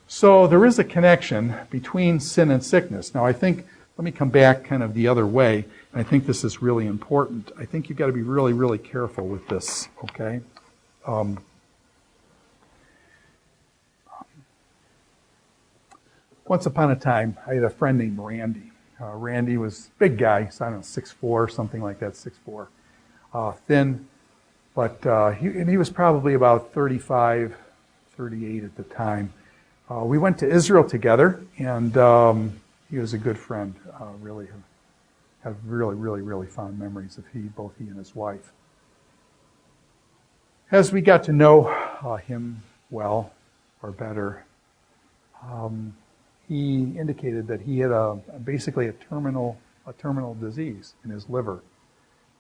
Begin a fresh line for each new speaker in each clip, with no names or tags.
So there is a connection between sin and sickness. Now I think, let me come back kind of the other way, and I think this is really important. I think you've got to be really, really careful with this, okay? Once upon a time, I had a friend named Randy. Randy was a big guy, so I don't know, 6'4", something like that, 6'4". Thin, but he was probably about 35, 38 at the time. We went to Israel together, and he was a good friend. Really have really fond memories of both he and his wife. As we got to know him well, or better, he indicated that he had basically a terminal disease in his liver.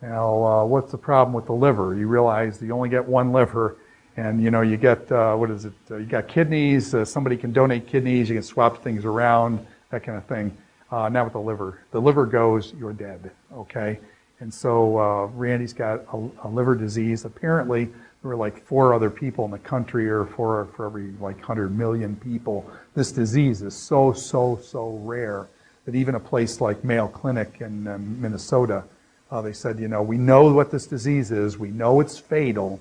Now, what's the problem with the liver? You realize you only get one liver, and you get you got kidneys. Somebody can donate kidneys. You can swap things around, that kind of thing. Not with the liver. The liver goes, you're dead. Okay, and so Randy's got a liver disease. Apparently, there were like 4 other people in the country, or for every like 100 million people. This disease is so rare that even a place like Mayo Clinic in Minnesota, they said, we know what this disease is. We know it's fatal,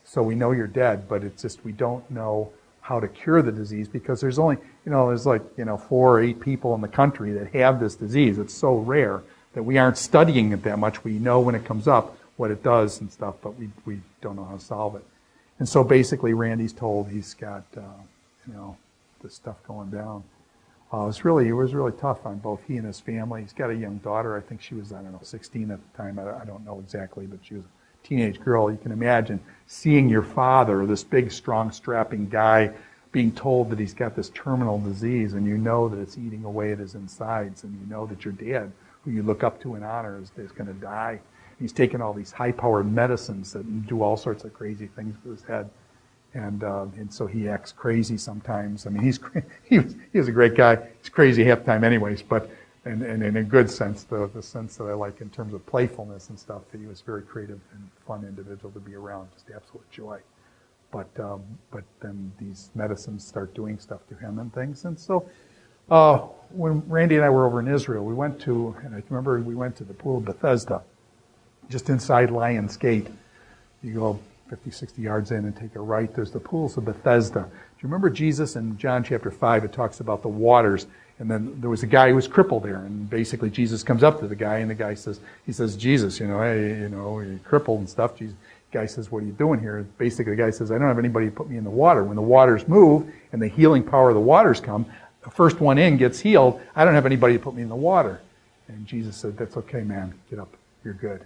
so we know you're dead. But it's just we don't know how to cure the disease because there's only, there's like 4 or 8 people in the country that have this disease. It's so rare that we aren't studying it that much. We know when it comes up what it does and stuff, but we don't know how to solve it. And so basically, Randy's told he's got this stuff going down. It was really tough on both he and his family. He's got a young daughter. I think she was 16 at the time. I don't know exactly, but she was a teenage girl. You can imagine seeing your father, this big, strong, strapping guy, being told that he's got this terminal disease, and you know that it's eating away at his insides, and you know that your dad, who you look up to and honor, is going to die. He's taking all these high-powered medicines that do all sorts of crazy things with his head. And so he acts crazy sometimes. I mean, he was a great guy. He's crazy half the time anyways, but and in a good sense, the sense that I like in terms of playfulness and stuff, that he was a very creative and fun individual to be around, just absolute joy. But then these medicines start doing stuff to him and things. And so when Randy and I were over in Israel, we went to the pool of Bethesda, just inside Lion's Gate. You go 50, 60 yards in and take a right. There's the pools of Bethesda. Do you remember Jesus in John chapter 5? It talks about the waters. And then there was a guy who was crippled there. And basically Jesus comes up to the guy, and the guy says, Jesus, hey, you're crippled and stuff. The guy says, what are you doing here? Basically the guy says, I don't have anybody to put me in the water. When the waters move and the healing power of the waters come, the first one in gets healed. I don't have anybody to put me in the water. And Jesus said, that's okay, man. Get up. You're good.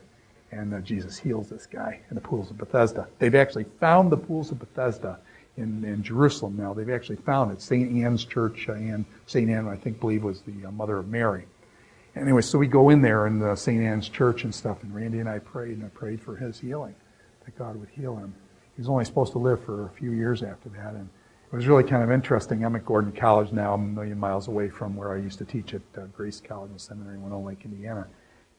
And Jesus heals this guy in the pools of Bethesda. They've actually found the pools of Bethesda in Jerusalem now. They've actually found it. St. Anne's Church, St. Anne, I think, was the mother of Mary. Anyway, so we go in there in the St. Anne's Church and stuff, and Randy and I prayed for his healing, that God would heal him. He was only supposed to live for a few years after that, and it was really kind of interesting. I'm at Gordon College now. I'm a million miles away from where I used to teach at Grace Theological Seminary in Winona Lake, Indiana.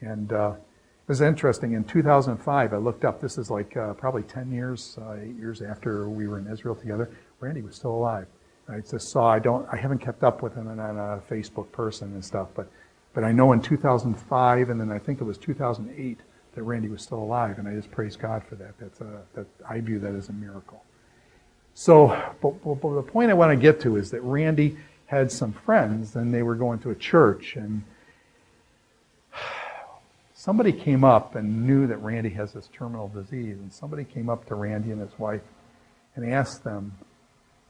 And it was interesting. In 2005, I looked up, this is like probably 10 years, 8 years after we were in Israel together. Randy was still alive. I just saw, I haven't kept up with him on a Facebook person and stuff, but I know in 2005, and then I think it was 2008, that Randy was still alive, and I just praise God for that. I view that as a miracle. So, but the point I want to get to is that Randy had some friends, and they were going to a church, and somebody came up and knew that Randy has this terminal disease, and somebody came up to Randy and his wife and asked them,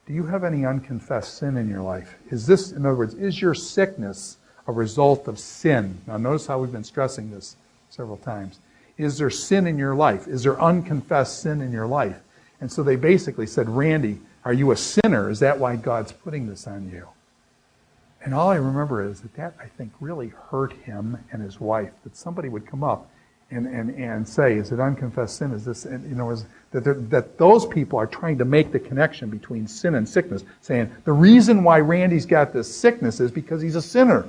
do you have any unconfessed sin in your life? In other words, is your sickness a result of sin? Now notice how we've been stressing this several times. Is there sin in your life? Is there unconfessed sin in your life? And so they basically said, Randy, are you a sinner? Is that why God's putting this on you? And all I remember is that I think really hurt him and his wife, that somebody would come up and say, is it unconfessed sin? Is this, that those people are trying to make the connection between sin and sickness, saying the reason why Randy's got this sickness is because he's a sinner.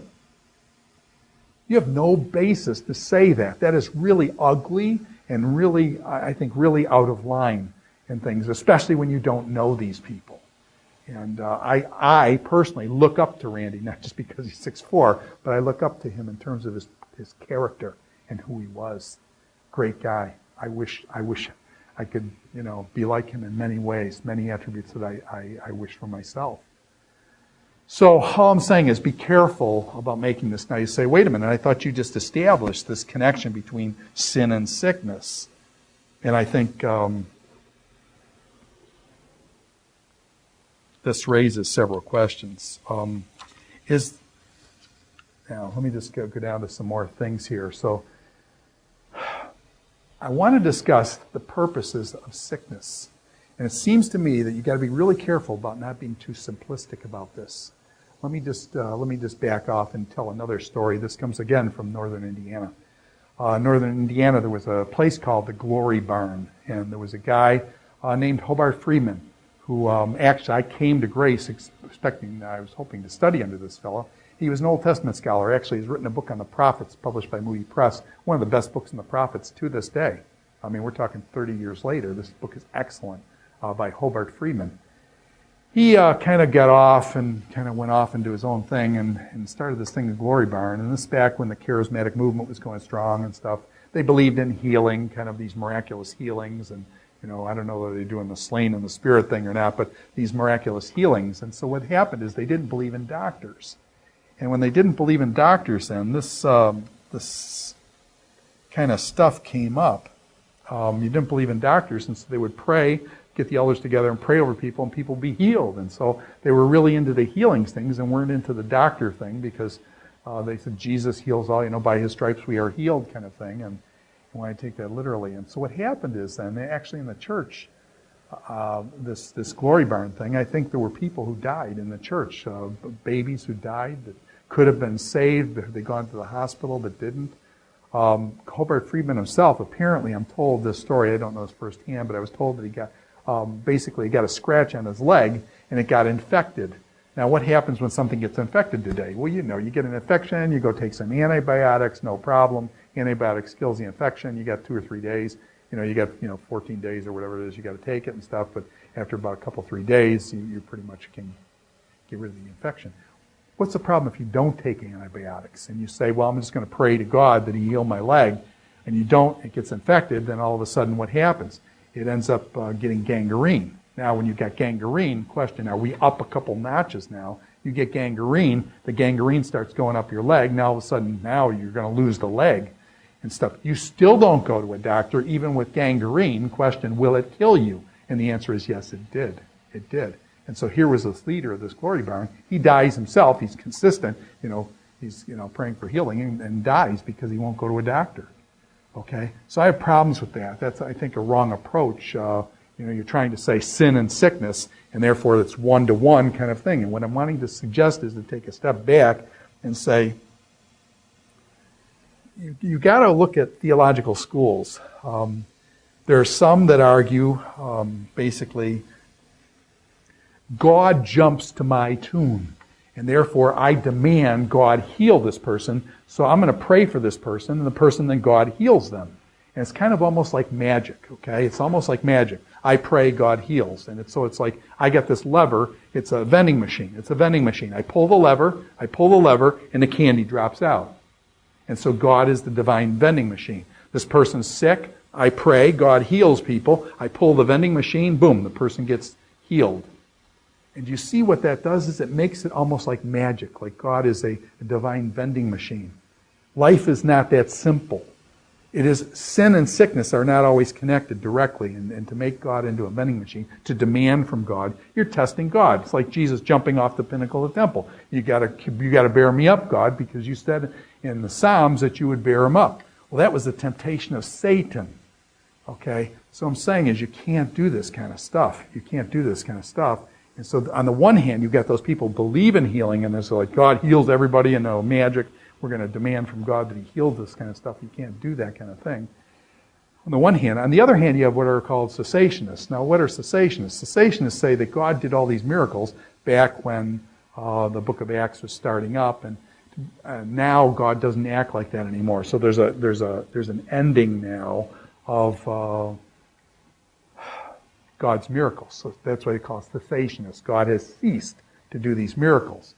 You have no basis to say that. That is really ugly and really, I think, really out of line and things, especially when you don't know these people. And I personally look up to Randy, not just because he's 6'4", but I look up to him in terms of his character and who he was. Great guy. I wish I could, be like him in many ways, many attributes that I wish for myself. So all I'm saying is be careful about making this. Now you say, wait a minute, I thought you just established this connection between sin and sickness. And I think this raises several questions. Now let me just go down to some more things here. So I want to discuss the purposes of sickness. And it seems to me that you've got to be really careful about not being too simplistic about this. Let me just back off and tell another story. This comes again from northern Indiana. Northern Indiana, there was a place called the Glory Barn, and there was a guy named Hobart Freeman who actually I came to Grace I was hoping to study under this fellow. He was an Old Testament scholar. Actually, he's written a book on the prophets published by Moody Press, one of the best books on the prophets to this day. I mean, we're talking 30 years later. This book is excellent by Hobart Freeman. He kind of got off and kind of went off and do his own thing and started this thing, the Glory Barn. And this back when the charismatic movement was going strong and stuff. They believed in healing, kind of these miraculous healings. And, I don't know whether they're doing the slain in the spirit thing or not, but these miraculous healings. And so what happened is they didn't believe in doctors. And when they didn't believe in doctors then, this kind of stuff came up. You didn't believe in doctors, and so they would pray, get the elders together and pray over people, and people would be healed. And so they were really into the healing things and weren't into the doctor thing because they said Jesus heals all, by his stripes we are healed kind of thing. And when I take that literally. And so what happened is then, they actually in the church, this Glory Barn thing, I think there were people who died in the church, babies who died that could have been saved, they'd gone to the hospital but didn't. Hobart Freeman himself, apparently, I'm told this story, I don't know this firsthand, but I was told that he got, he got a scratch on his leg and it got infected. Now what happens when something gets infected today? Well, you get an infection, you go take some antibiotics, no problem. Antibiotics kills the infection, you got 2 or 3 days. You got 14 days or whatever it is, you got to take it and stuff, but after about a couple, 3 days, you pretty much can get rid of the infection. What's the problem if you don't take antibiotics and you say, well, I'm just going to pray to God that he heal my leg, and you don't, it gets infected, then all of a sudden what happens? It ends up getting gangrene. Now when you've got gangrene, question, are we up a couple notches now? You get gangrene, the gangrene starts going up your leg, now all of a sudden now you're going to lose the leg and stuff. You still don't go to a doctor, even with gangrene. Question, will it kill you? And the answer is yes, it did. It did. And so here was this leader of this Glory Barn. He dies himself. He's consistent. He's praying for healing and dies because he won't go to a doctor. Okay? So I have problems with that. That's, I think, a wrong approach. You're trying to say sin and sickness, and therefore it's one-to-one kind of thing. And what I'm wanting to suggest is to take a step back and say, you got to look at theological schools. There are some that argue, basically, God jumps to my tune, and therefore I demand God heal this person, so I'm going to pray for this person, and the person, then God heals them. And it's kind of almost like magic, okay? It's almost like magic. I pray, God heals. And it's like, I got this lever, it's a vending machine. It's a vending machine. I pull the lever, and the candy drops out. And so God is the divine vending machine. This person's sick, I pray, God heals people, I pull the vending machine, boom, the person gets healed. And you see what that does is it makes it almost like magic, like God is a divine vending machine. Life is not that simple. It is, sin and sickness are not always connected directly, and to make God into a vending machine, to demand from God, you're testing God. It's like Jesus jumping off the pinnacle of the temple. You got to bear me up, God, because you said in the Psalms that you would bear him up. Well, that was the temptation of Satan. Okay? So I'm saying is you can't do this kind of stuff. You can't do this kind of stuff. And so on the one hand, you've got those people who believe in healing, and they're like, God heals everybody, and no magic. We're going to demand from God that he heals this kind of stuff. You can't do that kind of thing. On the one hand. On the other hand, you have what are called cessationists. Now, what are cessationists? Cessationists say that God did all these miracles back when the book of Acts was starting up, and now God doesn't act like that anymore. So there's an ending now of God's miracles. So that's why they call it cessationist. God has ceased to do these miracles.